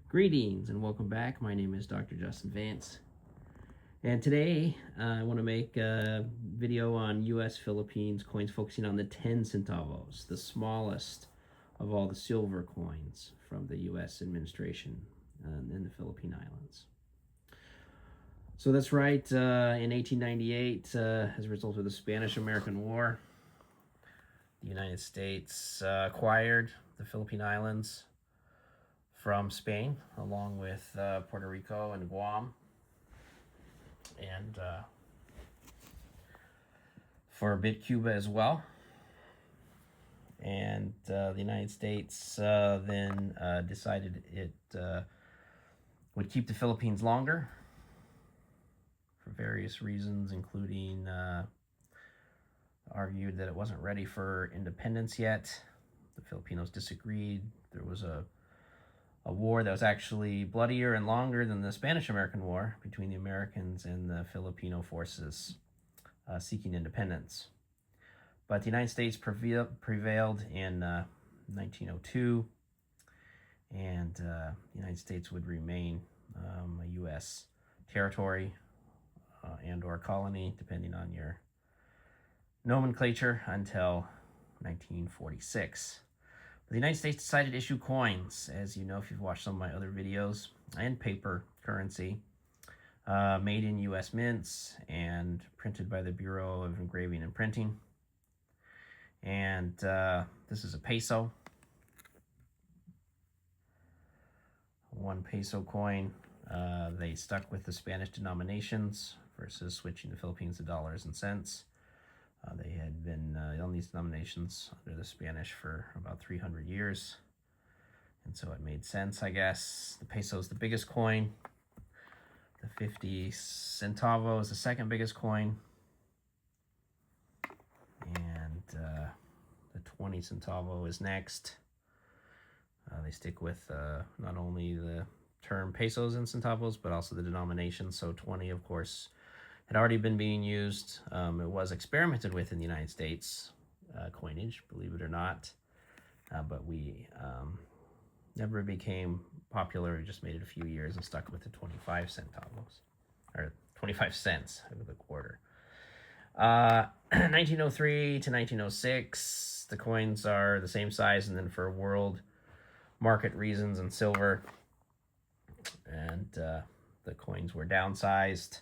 Greetings and welcome back. My name is Dr. Justin Vance. And today I want to make a video on U.S. Philippines coins focusing on the 10 centavos, the smallest of all the silver coins from the U.S. administration in the Philippine Islands. So that's right, in 1898, as a result of the Spanish-American War, the United States acquired the Philippine Islands from Spain, along with Puerto Rico and Guam, and for a bit Cuba as well. And the United States then decided it would keep the Philippines longer for various reasons, including argued that it wasn't ready for independence yet. The Filipinos disagreed. There was a war that was actually bloodier and longer than the Spanish-American War between the Americans and the Filipino forces seeking independence. But the United States prevailed in 1902, and the United States would remain a U.S. territory and or colony, depending on your nomenclature, until 1946. The United States decided to issue coins, as you know if you've watched some of my other videos, and paper currency made in U.S. mints and printed by the Bureau of Engraving and Printing. And this is a peso. 1 peso coin. They stuck with the Spanish denominations versus switching the Philippines to dollars and cents. They had been on these denominations under the Spanish for about 300 years. And so it made sense, I guess. The peso is the biggest coin. The 50 centavo is the second biggest coin. And the 20 centavo is next. They stick with not only the term pesos and centavos, but also the denomination. So 20, of course, had already been being used. It was experimented with in the United States coinage, believe it or not, but we never became popular. We just made it a few years and stuck with the 25 centavos, or 25 cents over the quarter. 1903 to 1906, the coins are the same size, and then for world market reasons and silver, and the coins were downsized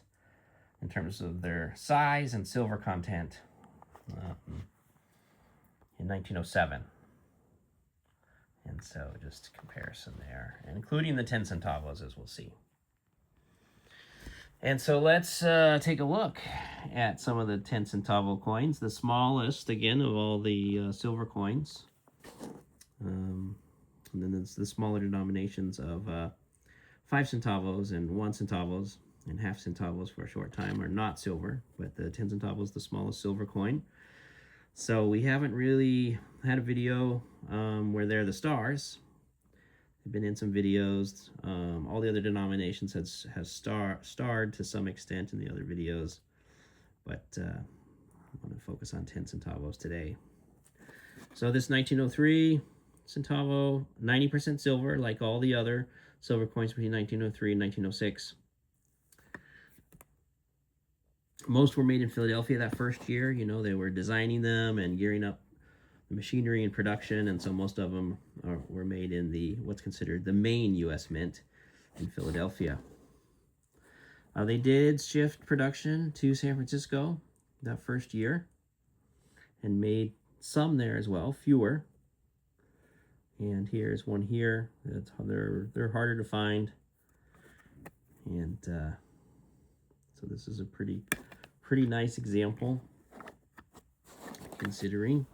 in terms of their size and silver content in 1907. And so just a comparison there, including the 10 centavos, as we'll see. And so let's take a look at some of the 10 centavo coins, the smallest, again, of all the silver coins. And then there's the smaller denominations of 5 centavos and 1 centavos. And half centavos for a short time are not silver, but the 10 centavos, the smallest silver coin. So we haven't really had a video where they're the stars. I've been in some videos. All the other denominations has starred to some extent in the other videos, but I want to focus on 10 centavos today. So this 1903 centavo, 90% silver, like all the other silver coins between 1903 and 1906. Most were made in Philadelphia that first year. You know, they were designing them and gearing up the machinery and production, and so most of them were made in the what's considered the main U.S. Mint in Philadelphia. They did shift production to San Francisco that first year and made some there as well, fewer. And here's one here. They're harder to find, and so this is a pretty nice example, considering.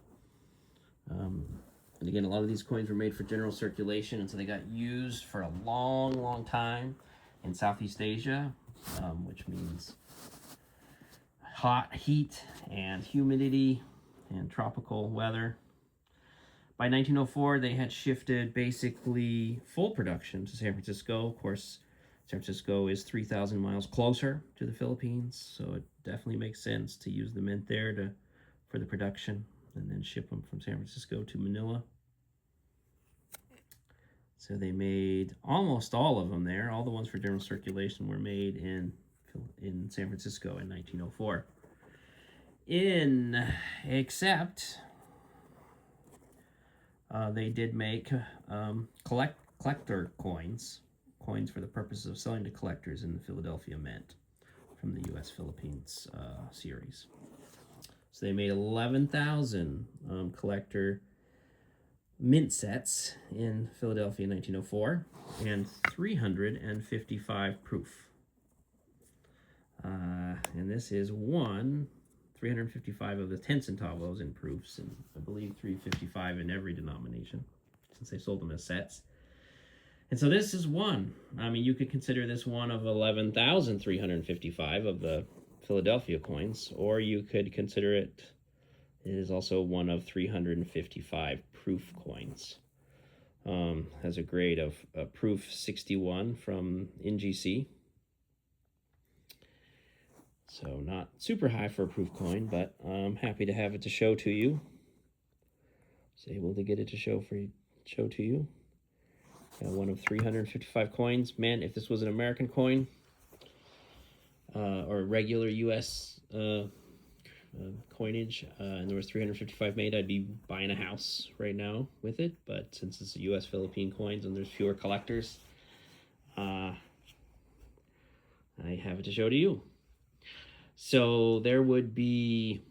And again, a lot of these coins were made for general circulation, and so they got used for a long time in Southeast Asia, which means heat and humidity and tropical weather. By 1904, they had shifted basically full production to San Francisco. Of course, San Francisco is 3,000 miles closer to the Philippines, so it definitely makes sense to use the mint there for the production and then ship them from San Francisco to Manila. So they made almost all of them there. All the ones for general circulation were made in San Francisco in 1904. Except they did make collector coins for the purposes of selling to collectors in the Philadelphia Mint from the U.S. Philippines series. So they made 11,000 collector mint sets in Philadelphia in 1904 and 355 proof. And this is 355 of the 10 centavos in proofs, and I believe 355 in every denomination, since they sold them as sets. And so this is one. I mean, you could consider this one of 11,355 of the Philadelphia coins, or you could consider it is also one of 355 proof coins. Has a grade of proof 61 from NGC. So not super high for a proof coin, but I'm happy to have it to show to you. Was able to get it to show to you. One of 355 coins. Man, if this was an American coin or regular U.S. Coinage, and there was 355 made, I'd be buying a house right now with it. But since it's a U.S. Philippine coins and there's fewer collectors, I have it to show to you. So there would be,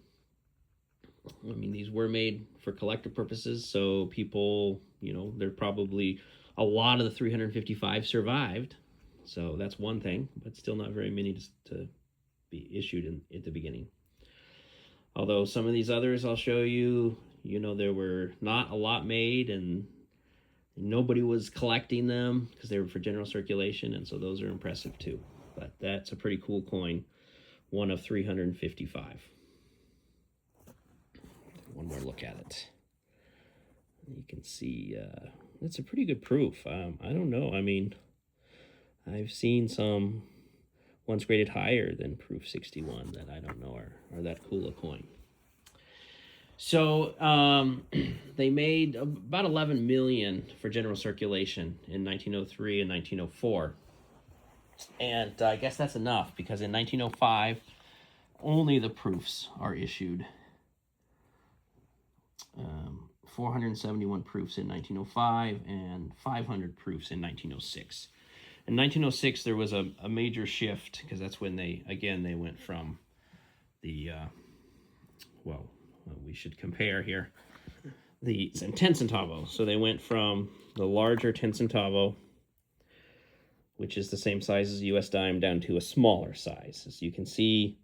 I mean, these were made for collector purposes, so people, you know, there probably a lot of the 355 survived, so that's one thing, but still not very many to be issued at the beginning. Although some of these others I'll show you, you know, there were not a lot made and nobody was collecting them because they were for general circulation, and so those are impressive too. But that's a pretty cool coin. One of 355. One more look at it. You can see it's a pretty good proof. I don't know. I mean, I've seen some ones graded higher than proof 61 that I don't know are that cool a coin. So they made about 11 million for general circulation in 1903 and 1904. And I guess that's enough, because in 1905, only the proofs are issued. 471 proofs in 1905 and 500 proofs in 1906. In 1906, there was a major shift, because that's when they went from the, well, we should compare here, the 10 centavo. So they went from the larger 10 centavo, which is the same size as a U.S. dime, down to a smaller size. As you can see,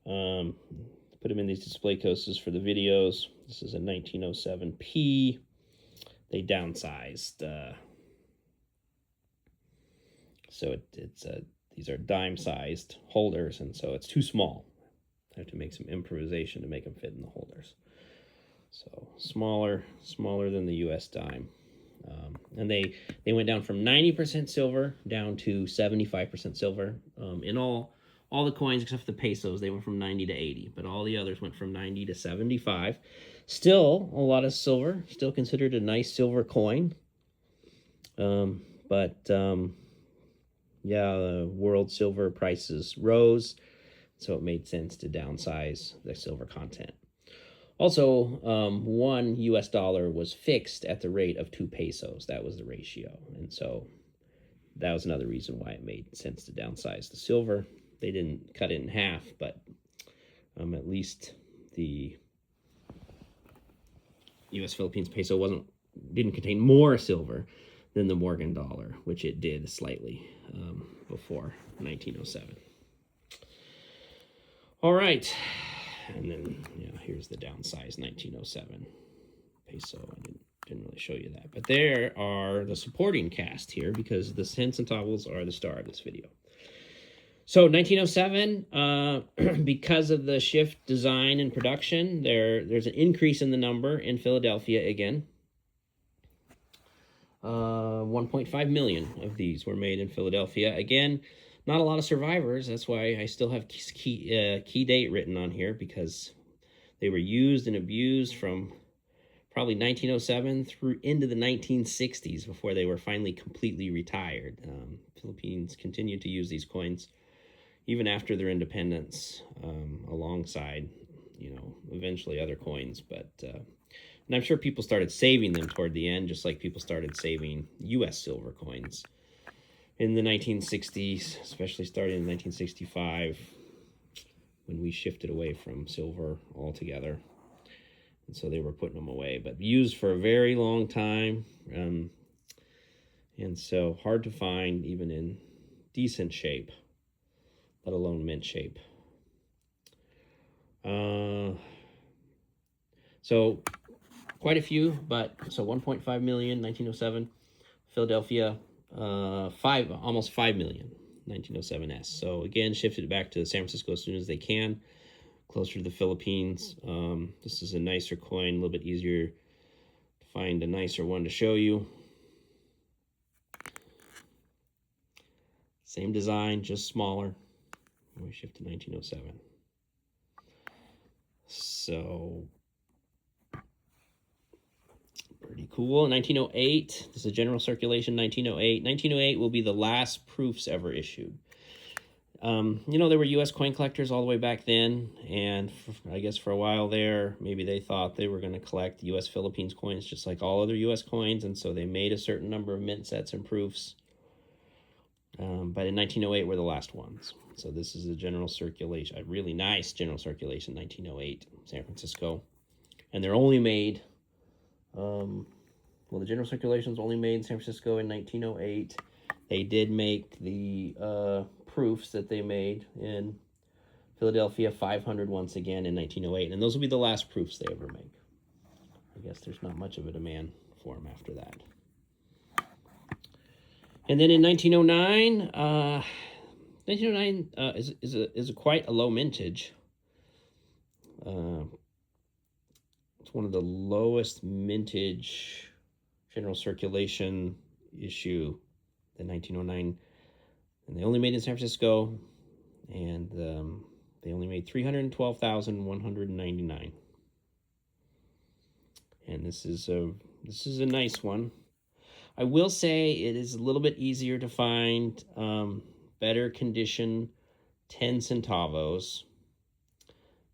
put them in these display cases for the videos. This is a 1907P. They downsized. So these are dime-sized holders, and so it's too small. I have to make some improvisation to make them fit in the holders. So smaller than the U.S. dime. And they went down from 90% silver down to 75% silver. In all the coins except for the pesos, they went from 90 to 80, but all the others went from 90 to 75. Still a lot of silver, still considered a nice silver coin. But yeah, world silver prices rose, so it made sense to downsize the silver content. Also, one U.S. dollar was fixed at the rate of 2 pesos. That was the ratio. And so that was another reason why it made sense to downsize the silver. They didn't cut it in half, but at least the U.S. Philippines peso didn't contain more silver than the Morgan dollar, which it did slightly before 1907. All right. And then, here's the downsized 1907 peso. I didn't really show you that. But there are the supporting cast here, because the 10 centavos are the star of this video. So 1907, because of the shift design and production, there's an increase in the number in Philadelphia again. 1.5 million of these were made in Philadelphia. Again, not a lot of survivors. That's why I still have key date written on here, because they were used and abused from probably 1907 through into the 1960s before they were finally completely retired. Philippines continued to use these coins even after their independence, alongside, eventually other coins. But and I'm sure people started saving them toward the end, just like people started saving U.S. silver coins in the 1960s, especially starting in 1965 when we shifted away from silver altogether. And so they were putting them away, but used for a very long time. And so hard to find even in decent shape, let alone mint shape. So quite a few, but so 1.5 million, 1907. Philadelphia, almost 5 million, 1907S. So again, shifted back to San Francisco as soon as they can, closer to the Philippines. This is a nicer coin, a little bit easier to find a nicer one to show you. Same design, just smaller. We shift to 1907. So pretty cool. 1908, this is general circulation, 1908. 1908 will be the last proofs ever issued. There were U.S. coin collectors all the way back then, and I guess for a while there, maybe they thought they were going to collect U.S. Philippines coins just like all other U.S. coins, and so they made a certain number of mint sets and proofs. But in 1908 were the last ones. So this is a general circulation, a really nice general circulation, 1908, San Francisco. And they're only made, the general circulation is only made in San Francisco in 1908. They did make the proofs that they made in Philadelphia, 500 once again in 1908. And those will be the last proofs they ever make. I guess there's not much of a demand for them after that. And then in 1909, 1909 is quite a low mintage. It's one of the lowest mintage general circulation issue in 1909. And they only made it in San Francisco, and they only made 312,199. And this is a nice one. I will say it is a little bit easier to find better condition 10 centavos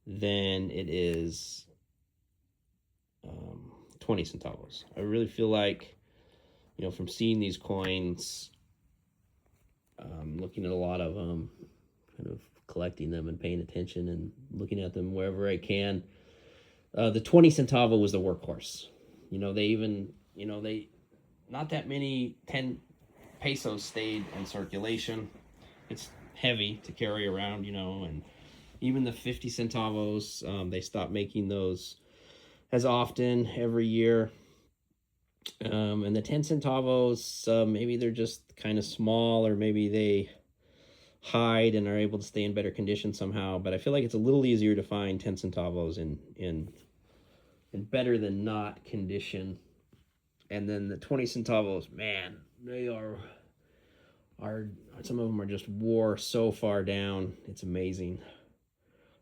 than it is 20 centavos. I really feel like, from seeing these coins, looking at a lot of them, kind of collecting them and paying attention and looking at them wherever I can, the 20 centavo was the workhorse. Not that many 10 pesos stayed in circulation. It's heavy to carry around, and even the 50 centavos, they stopped making those as often every year. And the 10 centavos, maybe they're just kind of small, or maybe they hide and are able to stay in better condition somehow. But I feel like it's a little easier to find 10 centavos in better than not condition. And then the 20 centavos, man, they are some of them are just wore so far down. It's amazing.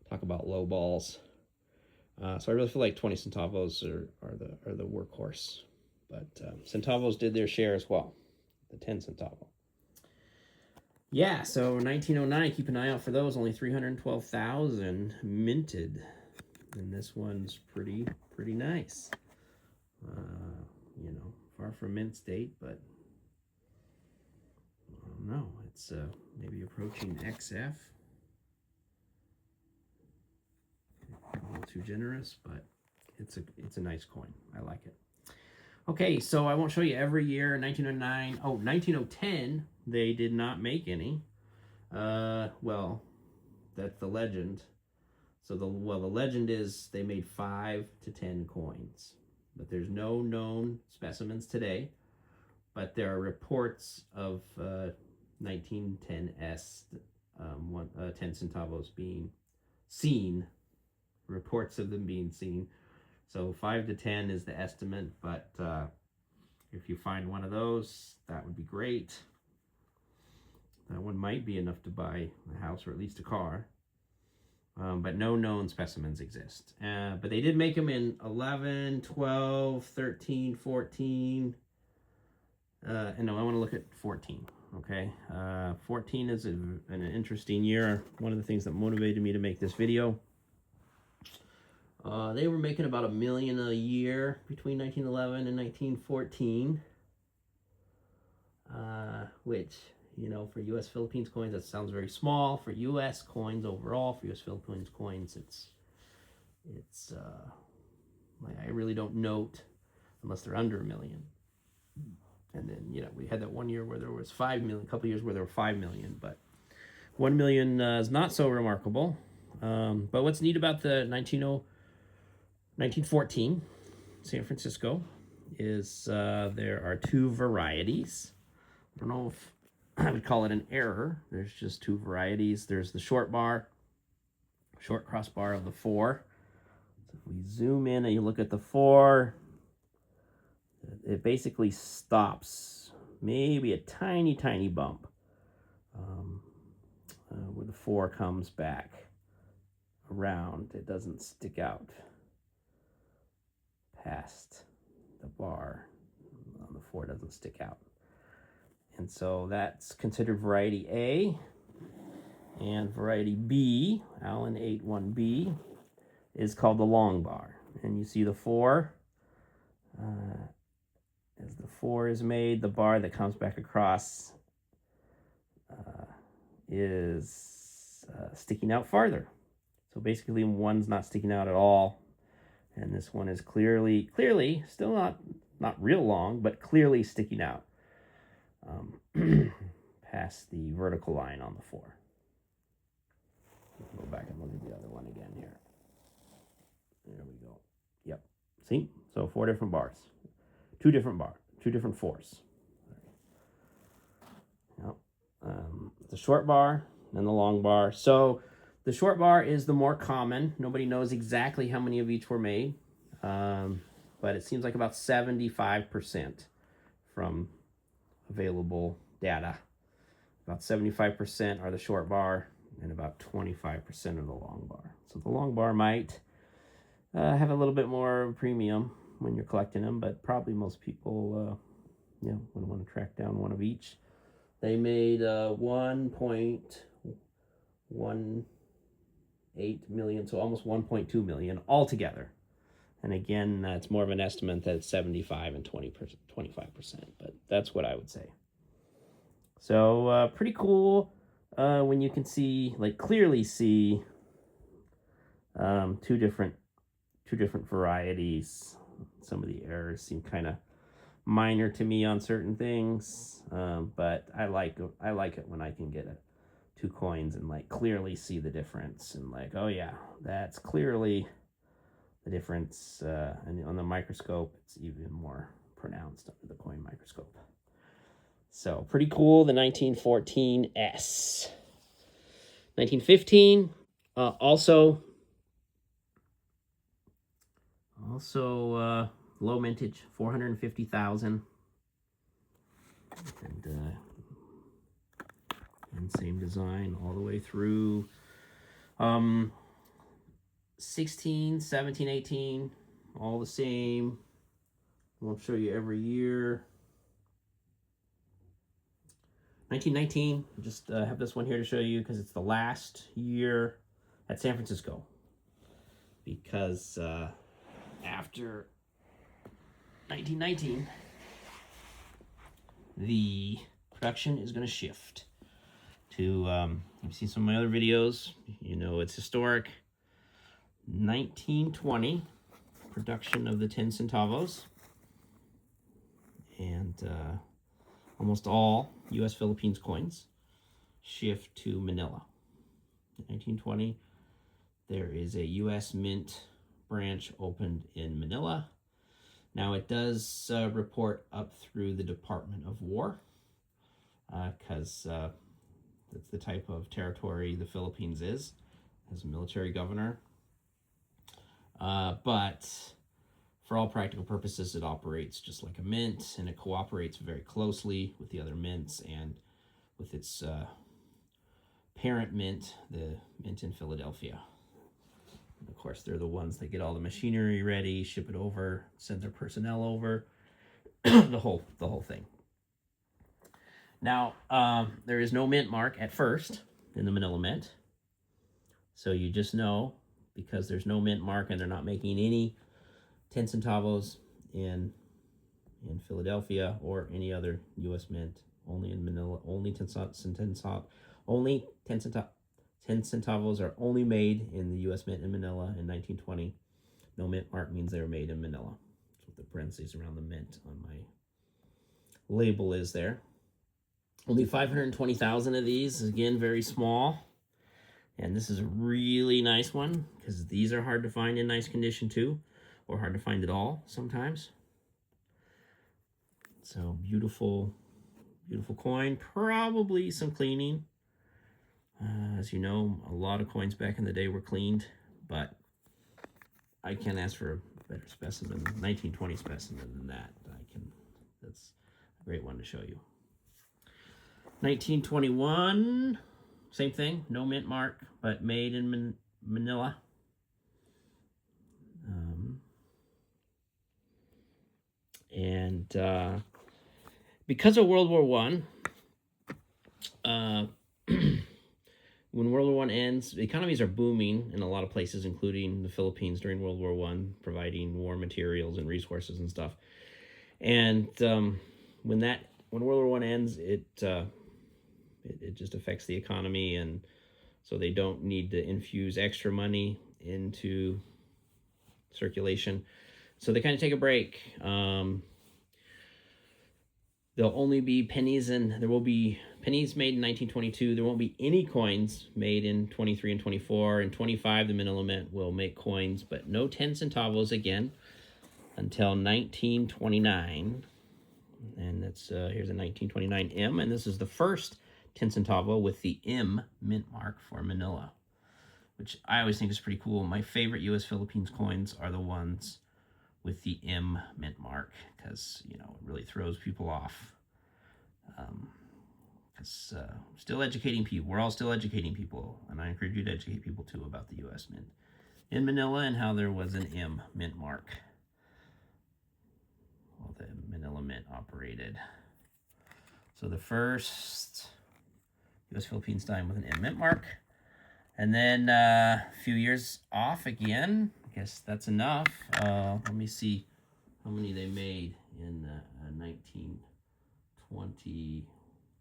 Talk about low balls. So I really feel like 20 centavos are the workhorse. But centavos did their share as well, the 10 centavo. Yeah, so 1909, keep an eye out for those. Only 312,000 minted. And this one's pretty nice. Far from mint state, but I don't know. It's maybe approaching XF. A little too generous, but it's a nice coin. I like it. Okay, so I won't show you every year. 1909. Oh, 1910. They did not make any. Well, that's the legend. So the legend is they made 5 to 10 coins. But there's no known specimens today. But there are reports of 1910s, 10 centavos being seen. Reports of them being seen. So 5 to 10 is the estimate. But if you find one of those, that would be great. That one might be enough to buy a house or at least a car. but no known specimens exist. But they did make them in 11, 12, 13, 14. And no, I want to look at 14. Okay, 14 is an interesting year. One of the things that motivated me to make this video. They were making about $1 million a year between 1911 and 1914, which, you know, for U.S. Philippines coins, that sounds very small. For U.S. coins overall, for U.S. Philippines coins, it's like, I really don't note unless they're under $1 million. And then, you know, we had that one year where there was 5 million, a couple of years where there were 5 million, but 1 million is not so remarkable. But what's neat about the 1914 San Francisco is there are two varieties. I don't know if I would call it an error. There's just two varieties. There's the short crossbar of the 4. So if we zoom in and you look at the 4, it basically stops, maybe a tiny, tiny bump where the 4 comes back around. It doesn't stick out past the bar on the 4, doesn't stick out. And so that's considered variety A. And variety B, Allen 81B, is called the long bar. And you see the 4, as the 4 is made, the bar that comes back across is sticking out farther. So basically one's not sticking out at all, and this one is clearly still not real long, but clearly sticking out past the vertical line on the 4. Let's go back and look at the other one again here. There we go. Yep. See? So 4 different bars. 2 different 4s. Yep. The short bar and the long bar. So the short bar is the more common. Nobody knows exactly how many of each were made, but it seems like about 75% from available data. About 75% are the short bar, and about 25% of the long bar. So the long bar might have a little bit more premium when you're collecting them, but probably most people, would want to track down one of each. They made 1.18 million, so almost 1.2 million altogether. And again, that's more of an estimate that it's 75 and 25%, but that's what I would say. So pretty cool when you can see, like, clearly see two different varieties. Some of the errors seem kind of minor to me on certain things, but I like it when I can get 2 coins and, like, clearly see the difference, and, like, oh yeah, that's clearly the difference. And on the microscope, it's even more pronounced under the coin microscope. So pretty cool. The 1914S. 1915, also low mintage, 450,000, and same design all the way through 16, 17, 18, all the same. I won't show you every year. 1919, just have this one here to show you because it's the last year at San Francisco, because after 1919, the production is going to shift to, you've seen some of my other videos, you know it's historic. 1920, production of the 10 centavos, and almost all U.S. Philippines coins shift to Manila. In 1920, there is a U.S. Mint branch opened in Manila. Now it does report up through the Department of War, because that's the type of territory the Philippines is, as a military governor. But for all practical purposes, it operates just like a mint, and it cooperates very closely with the other mints and with its parent mint, the mint in Philadelphia. Of course, they're the ones that get all the machinery ready, ship it over, send their personnel over, the whole thing. Now, there is no mint mark at first in the Manila Mint. So you just know, because there's no mint mark and they're not making any 10 centavos in Philadelphia or any other U.S. mint, only in Manila, only 10 centavos are only made in the U.S. Mint in Manila in 1920. No mint mark means they were made in Manila. That's what the parentheses around the mint on my label is there. Only 520,000 of these, again, very small. And this is a really nice one, because these are hard to find in nice condition too, or hard to find at all sometimes. So beautiful, beautiful coin. Probably some cleaning. As you know, a lot of coins back in the day were cleaned, but I can't ask for a better specimen, 1920 specimen than that. That's a great one to show you. 1921, same thing, no mint mark, but made in Manila. Because of World War I, when World War I ends, economies are booming in a lot of places, including the Philippines during World War I, providing war materials and resources and stuff. And when World War I ends, it just affects the economy, and so they don't need to infuse extra money into circulation. So they kind of take a break. There'll only be pennies, and there will be pennies made in 1922. There won't be any coins made in 23 and 24. In 25, the Manila Mint will make coins, but no 10 centavos again until 1929. And that's here's a 1929 M, and this is the first 10 centavo with the M mint mark for Manila, which I always think is pretty cool. My favorite U.S. Philippines coins are the ones with the M mint mark, because, you know, it really throws people off. Because still educating people. We're all still educating people, and I encourage you to educate people too about the U.S. Mint in Manila and how there was an M mint mark while the Manila Mint operated. So the first U.S. Philippines dime with an M mint mark, and then a few years off again. I guess that's enough. Let me see how many they made in 1920.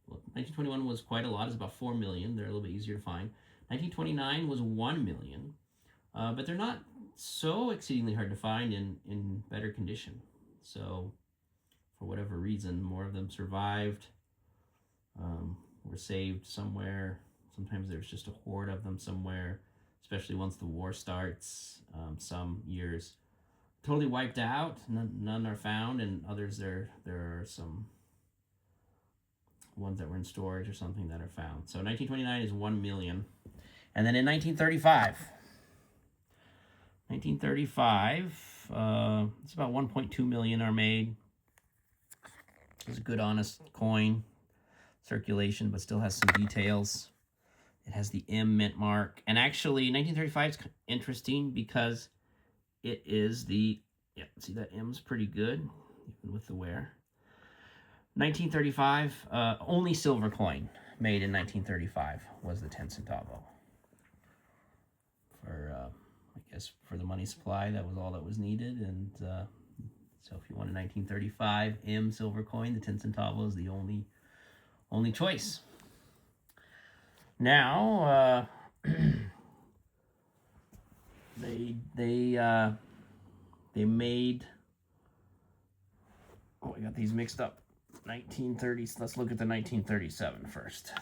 Well, 1921 was quite a lot. It's about 4 million. They're a little bit easier to find. 1929 was 1 million, but they're not so exceedingly hard to find in better condition. So for whatever reason, more of them survived, were saved somewhere. Sometimes there's just a hoard of them somewhere, especially once the war starts. Some years totally wiped out, none are found, and others there are some ones that were in storage or something that are found. So 1929 is 1 million. And then in 1935, it's about 1.2 million are made. It's a good, honest coin. Circulation, but still has some details. It has the M mint mark. And actually, 1935 is interesting because it is the, yeah, see that M's pretty good, even with the wear. 1935, only silver coin made in 1935 was the 10 centavo. For, I guess, for the money supply, that was all that was needed. And so if you want a 1935 M silver coin, the 10 centavo is the only choice. Now, they made, oh, I got these mixed up. 1930s. Let's look at the 1937 first.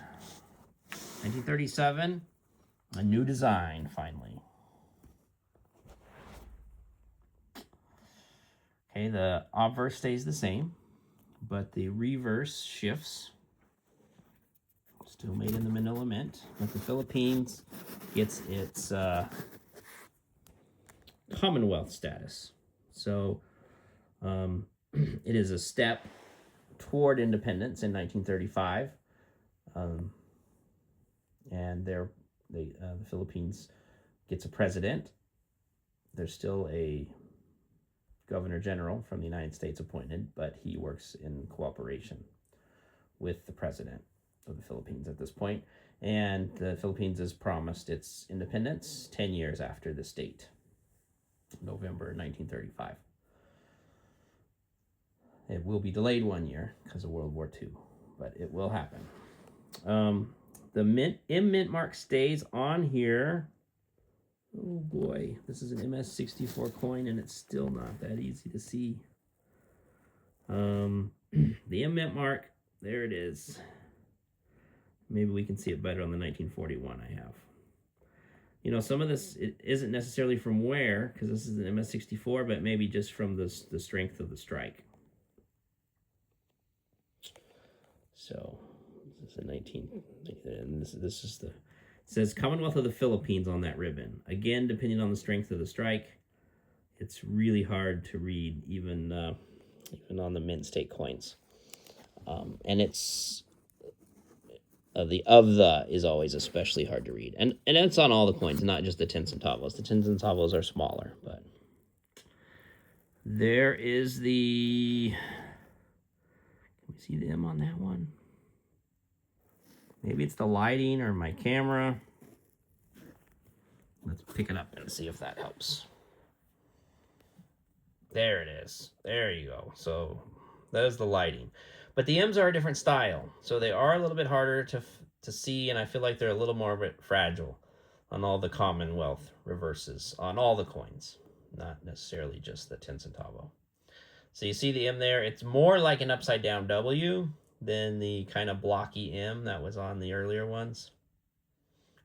1937, a new design finally. Okay, the obverse stays the same, but the reverse shifts. Still made in the Manila Mint, but the Philippines gets its Commonwealth status. So it is a step toward independence in 1935, and the Philippines gets a president, there's still a Governor General from the United States appointed, but he works in cooperation with the President of the Philippines at this point. And the Philippines has promised its independence 10 years after this date, November 1935. It will be delayed 1 year because of World War II, but it will happen. The mint mark stays on here. Oh boy, this is an MS-64 coin, and it's still not that easy to see. The mint mark, there it is. Maybe we can see it better on the 1941 I have. You know, some of this it isn't necessarily from wear, because this is an MS-64, but maybe just from the strength of the strike. So this is a 19, and this is the, it says Commonwealth of the Philippines on that ribbon. Again, depending on the strength of the strike, it's really hard to read, even on the mint state coins. And it's the is always especially hard to read, and it's on all the coins, not just the 10 centavos. The 10 centavos are smaller, but there is the. Can we see the M on that one? Maybe it's the lighting or my camera. Let's pick it up and see if that helps. There it is. There you go. So that is the lighting. But the M's are a different style, so they are a little bit harder to see, and I feel like they're a little more fragile on all the Commonwealth reverses, on all the coins, not necessarily just the 10 centavo. So you see the M there. It's more like an upside-down W than the kind of blocky M that was on the earlier ones.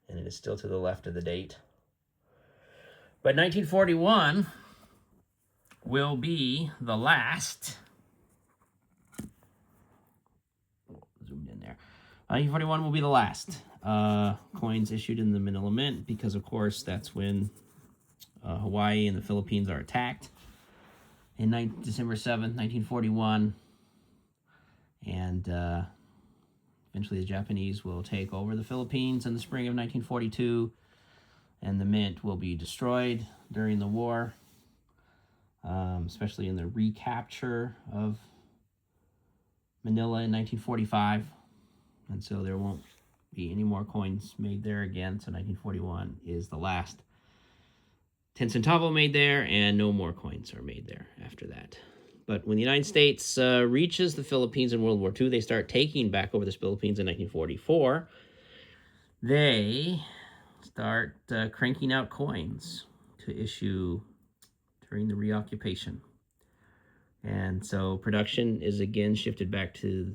And it is still to the left of the date. But 1941 will be the last. Zoomed in there. 1941 will be the last coins issued in the Manila Mint, because, of course, that's when Hawaii and the Philippines are attacked. In December 7th, 1941, and eventually the Japanese will take over the Philippines in the spring of 1942, and the mint will be destroyed during the war, especially in the recapture of Manila in 1945, and so there won't be any more coins made there again, so 1941 is the last 10 centavo made there, and no more coins are made there after that. But when the United States reaches the Philippines in World War II, they start taking back over the Philippines in 1944. They start cranking out coins to issue during the reoccupation. And so production is again shifted back to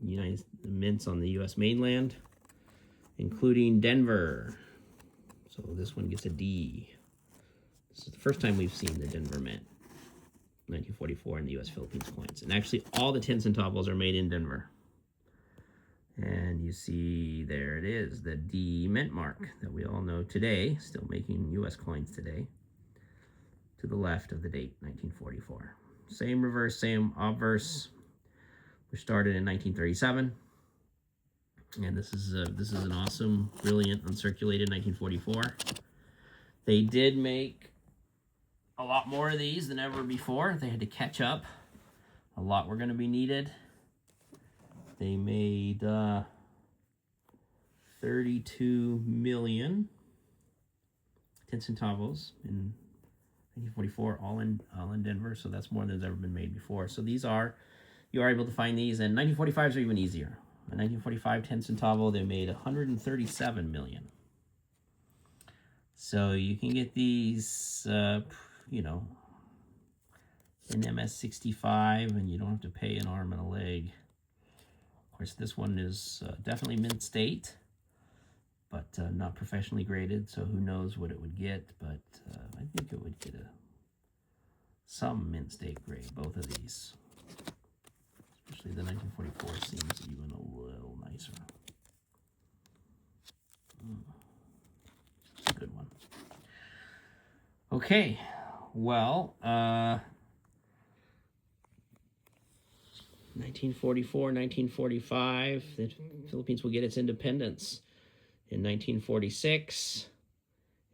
the mints on the U.S. mainland, including Denver. So this one gets a D. This is the first time we've seen the Denver Mint, 1944, in the U.S. Philippines coins. And actually, all the 10 centavos are made in Denver. And you see, there it is, the D mint mark that we all know today, still making U.S. coins today, to the left of the date, 1944. Same reverse, same obverse, which started in 1937. And this is an awesome, brilliant, uncirculated 1944. They did make a lot more of these than ever before. They had to catch up. A lot were going to be needed. They made 32 million 10 centavos in 1944, all in Denver. So that's more than has ever been made before. So you are able to find these, and 1945s are even easier. In 1945 10 centavo, they made 137 million. So you can get these, in MS-65, and you don't have to pay an arm and a leg. Of course, this one is definitely mint state, but not professionally graded, so who knows what it would get, but I think it would get some mint state grade, both of these. Especially the 1944 seems even a little nicer. It's a good one. Okay, well, 1944, 1945, the Philippines will get its independence. In 1946,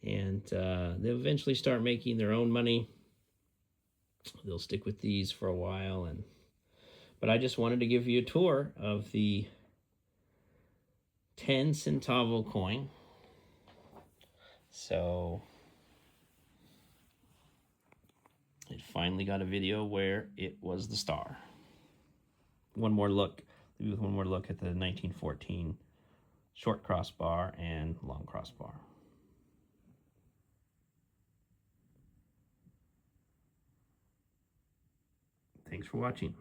And they'll eventually start making their own money. They'll stick with these for a while. But I just wanted to give you a tour of the 10 centavo coin. So it finally got a video where it was the star. One more look, maybe with one more look at the 1914 short crossbar and long crossbar. Thanks for watching.